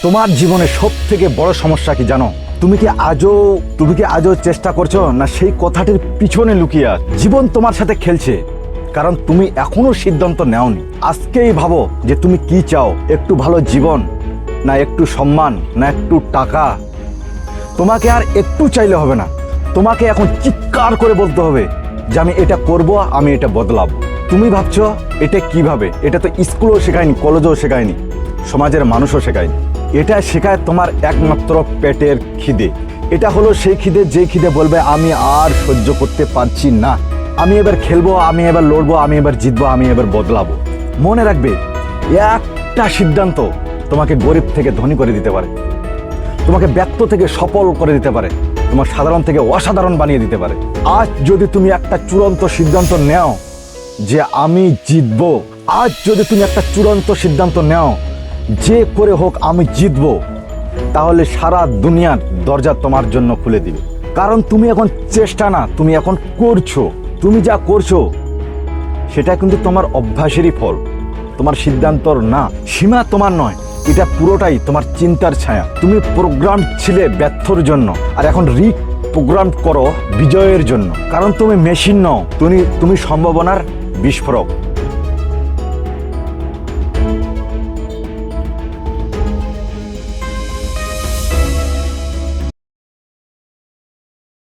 তোমার জীবনে সব থেকে বড় সমস্যা কি জানো? তুমি কি আজও চেষ্টা করছো, না সেই কথাটির পিছনে লুকিয়ে আছো? জীবন তোমার সাথে খেলছে, কারণ তুমি এখনো সিদ্ধান্ত নেওনি। আজকেই ভাবো যে তুমি কি চাও, একটু ভালো জীবন, না একটু সম্মান, না একটু টাকা। তোমাকে আর একটু চাইলে হবে না, তোমাকে এখন চিৎকার করে বলতে হবে যে আমি এটা করব, আমি এটা বদলাবো। তুমি ভাবছো এটা কিভাবে? এটা তো স্কুলেও শেখায়নি, কলেজেও শেখায়নি, সমাজের মানুষও শেখায়নি। এটা শেখায় তোমার একমাত্র পেটের খিদে। এটা হলো সেই খিদে, যে খিদে বলবে আমি আর সহ্য করতে পারছি না, আমি এবার খেলবো, আমি এবার লড়বো, আমি এবার জিতবো, আমি এবার বদলাবো। মনে রাখবে, একটা সিদ্ধান্ত তোমাকে গরিব থেকে ধনী করে দিতে পারে, তোমাকে ব্যর্থ থেকে সফল করে দিতে পারে, তোমার সাধারণ থেকে অসাধারণ বানিয়ে দিতে পারে। আজ যদি তুমি একটা চূড়ান্ত সিদ্ধান্ত নেও যে আমি জিতবো, আজ যদি তুমি একটা চূড়ান্ত সিদ্ধান্ত নেও যে করে হোক আমি জিতবো, তাহলে সারা দুনিয়ার দরজা তোমার জন্য খুলে দিবে। কারণ তুমি এখন চেষ্টা না, তুমি এখন করছো। তুমি যা করছো সেটা কিন্তু তোমার অভ্যাসেরই ফল, তোমার সিদ্ধান্তর না। সীমা তোমার নয়, এটা পুরোটাই তোমার চিন্তার ছায়া। তুমি প্রোগ্রাম ছিলে ব্যর্থর জন্য, আর এখন প্রোগ্রাম করো বিজয়ের জন্য। কারণ তুমি মেশিন নও, তুমি সম্ভাবনার বিস্ফোরক।